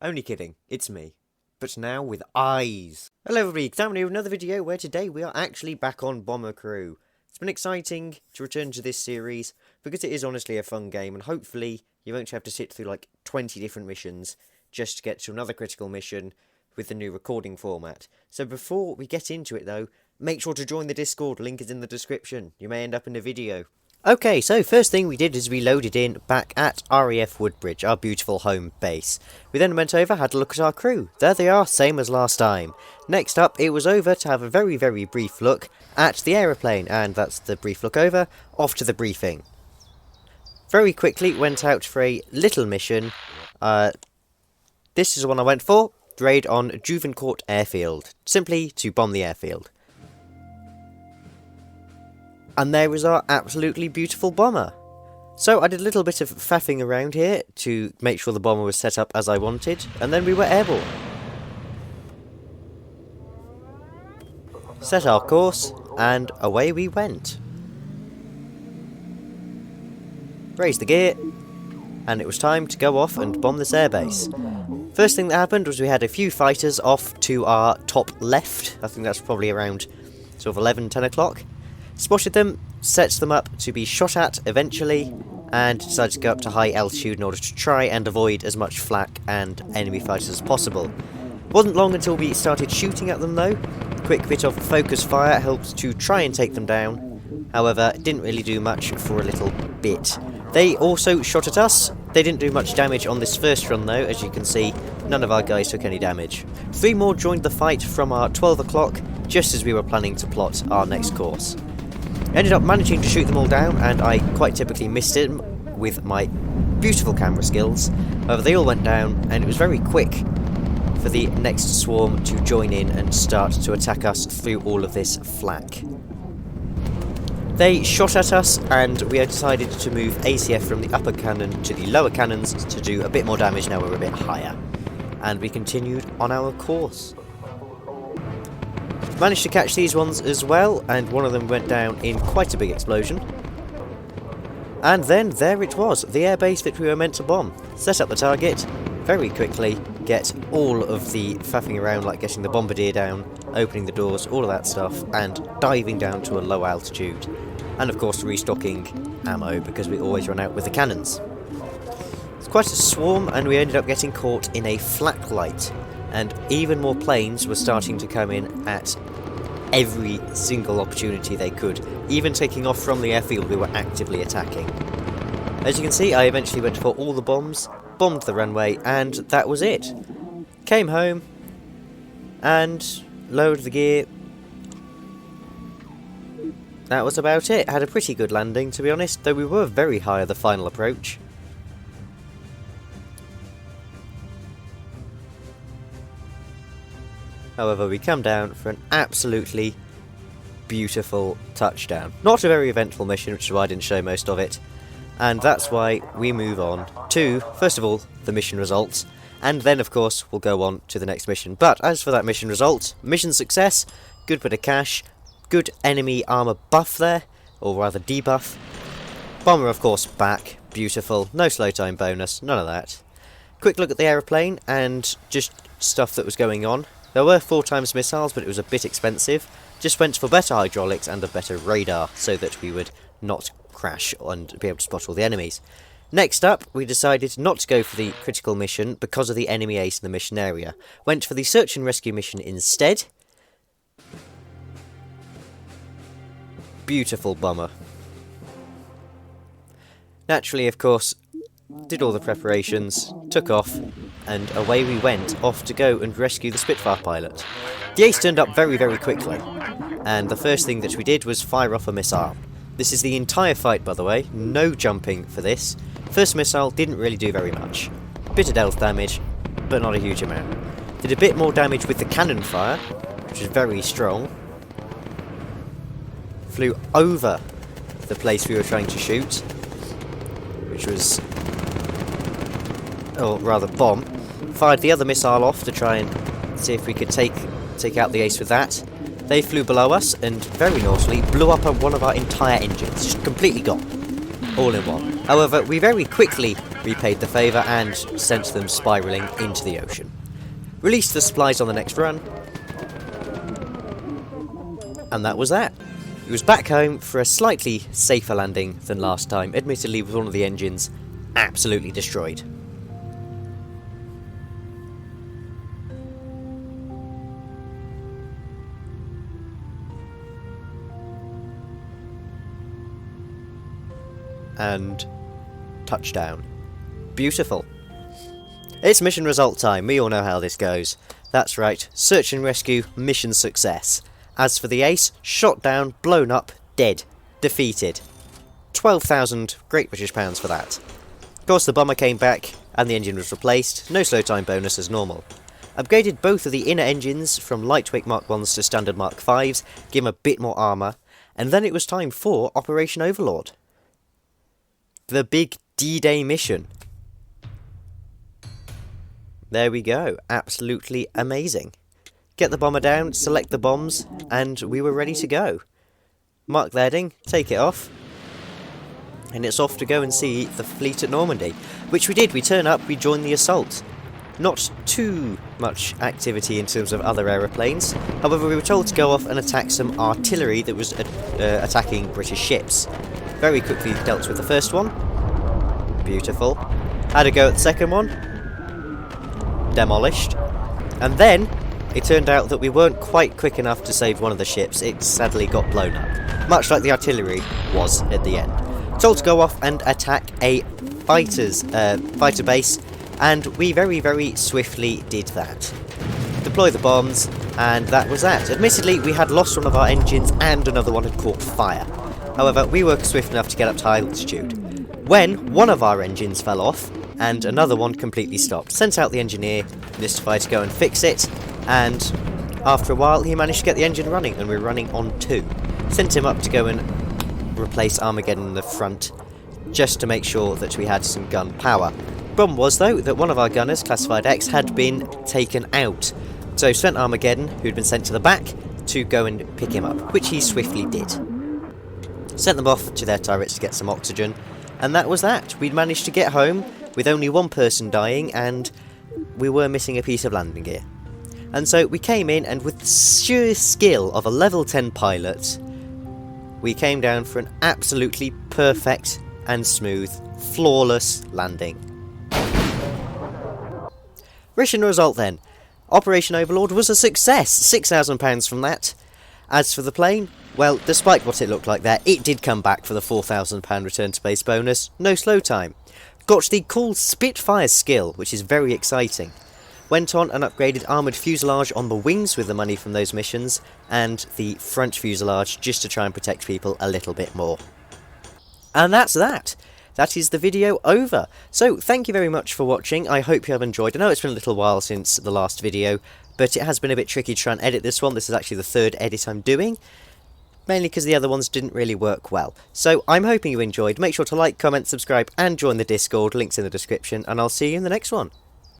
Only kidding, it's me. But now with eyes. Hello everybody, examining here with another video where today we are actually back on Bomber Crew. It's been exciting to return to this series because it is honestly a fun game and hopefully you won't have to sit through like 20 different missions just to get to another critical mission with the new recording format. So before we get into it though, make sure to join the Discord, link is in the description. You may end up in the video. Okay, so first thing we did is we loaded in back at RAF Woodbridge, our beautiful home base. We then went over, had a look at our crew. There they are, same as last time. Next up, it was over to have a very, very brief look at the aeroplane, and that's the brief look over, off to the briefing. Very quickly went out for a little mission. This is the one I went for, raid on Juvencourt Airfield, simply to bomb the airfield. And there was our absolutely beautiful bomber. So I did a little bit of faffing around here to make sure the bomber was set up as I wanted, and then we were airborne. Set our course, and away we went. Raised the gear, and it was time to go off and bomb this airbase. First thing that happened was we had a few fighters off to our top left. I think that's probably around sort of 11, 10 o'clock. Spotted them, set them up to be shot at eventually, and decided to go up to high altitude in order to try and avoid as much flak and enemy fighters as possible. Wasn't long until we started shooting at them though. Quick bit of focus fire helped to try and take them down. However, it didn't really do much for a little bit. They also shot at us. They didn't do much damage on this first run though, as you can see, none of our guys took any damage. 3 more joined the fight from our 12 o'clock, just as we were planning to plot our next course. Ended up managing to shoot them all down, and I quite typically missed them with my beautiful camera skills. However, they all went down, and it was very quick for the next swarm to join in and start to attack us through all of this flak. They shot at us, and we had decided to move ACF from the upper cannon to the lower cannons to do a bit more damage now we're a bit higher. And we continued on our course. Managed to catch these ones as well, and one of them went down in quite a big explosion. And then there it was, the airbase that we were meant to bomb. Set up the target, very quickly get all of the faffing around, like getting the bombardier down, opening the doors, all of that stuff, and diving down to a low altitude. And of course restocking ammo, because we always run out with the cannons. It's quite a swarm, and we ended up getting caught in a flak light. And even more planes were starting to come in at every single opportunity they could, even taking off from the airfield we were actively attacking. As you can see, I eventually went for all the bombs, bombed the runway, and that was it. Came home, and lowered the gear. That was about it. Had a pretty good landing, to be honest, though we were very high at the final approach. However, we come down for an absolutely beautiful touchdown. Not a very eventful mission, which is why I didn't show most of it. And that's why we move on to, first of all, the mission results. And then, of course, we'll go on to the next mission. But as for that mission result, mission success, good bit of cash, good enemy armour buff there, or rather debuff. Bomber, of course, back, beautiful, no slow time bonus, none of that. Quick look at the aeroplane and just stuff that was going on. There were 4x missiles, but it was a bit expensive. Just went for better hydraulics and a better radar, so that we would not crash and be able to spot all the enemies. Next up, we decided not to go for the critical mission because of the enemy ace in the mission area. Went for the search and rescue mission instead. Beautiful bomber. Naturally, of course, did all the preparations, took off, and away we went, off to go and rescue the Spitfire pilot. The ace turned up very, very quickly, and the first thing that we did was fire off a missile. This is the entire fight, by the way, no jumping for this. First missile didn't really do very much. Bit of stealth damage, but not a huge amount. Did a bit more damage with the cannon fire, which was very strong. Flew over the place we were trying to shoot, which was, or rather bomb. Fired the other missile off to try and see if we could take out the ace with that. They flew below us and very naughtily blew up one of our entire engines, just completely gone, all in one. However, we very quickly repaid the favour and sent them spiralling into the ocean. Released the supplies on the next run, and that was that. He was back home for a slightly safer landing than last time, admittedly with one of the engines absolutely destroyed. And touchdown. Beautiful. It's mission result time. We all know how this goes. That's right, search and rescue, mission success. As for the ace, shot down, blown up, dead, defeated. 12,000 Great British pounds for that. Of course the bomber came back and the engine was replaced, no slow time bonus as normal. Upgraded both of the inner engines from lightweight Mark 1s to standard Mark 5s, give them a bit more armour, and then it was time for Operation Overlord. The big D-Day mission. There we go, absolutely amazing. Get the bomber down, select the bombs, and we were ready to go. Mark the heading, take it off, and it's off to go and see the fleet at Normandy. Which we did, we turn up, we join the assault. Not too much activity in terms of other aeroplanes, however we were told to go off and attack some artillery that was attacking British ships. Very quickly dealt with the first one. Beautiful. Had a go at the second one. Demolished. And then it turned out that we weren't quite quick enough to save one of the ships. It sadly got blown up, much like the artillery was at the end. Told to go off and attack a fighter base, and we very swiftly did that. Deploy the bombs, and that was that. Admittedly, we had lost one of our engines and another one had caught fire. However, we were swift enough to get up to high altitude. When one of our engines fell off, and another one completely stopped. Sent out the engineer, Mystify, to go and fix it, and after a while he managed to get the engine running, and we were running on 2. Sent him up to go and replace Armageddon in the front, just to make sure that we had some gun power. Problem was, though, that one of our gunners, classified X, had been taken out. So sent Armageddon, who'd been sent to the back, to go and pick him up, which he swiftly did. Sent them off to their turrets to get some oxygen, and that was that. We'd managed to get home with only one person dying, and we were missing a piece of landing gear. And so we came in, and with the sheer skill of a level 10 pilot, we came down for an absolutely perfect and smooth, flawless landing. Mission result then. Operation Overlord was a success, £6,000 from that. As for the plane, well, despite what it looked like there, it did come back for the £4,000 return to base bonus, no slow time. Got the cool Spitfire skill, which is very exciting. Went on and upgraded armoured fuselage on the wings with the money from those missions, and the front fuselage just to try and protect people a little bit more. And that's that. That is the video over. So, thank you very much for watching. I hope you have enjoyed. I know it's been a little while since the last video, but it has been a bit tricky to try and edit this one. This is actually the 3rd edit I'm doing, mainly because the other ones didn't really work well. So, I'm hoping you enjoyed. Make sure to like, comment, subscribe, and join the Discord. Links in the description, and I'll see you in the next one.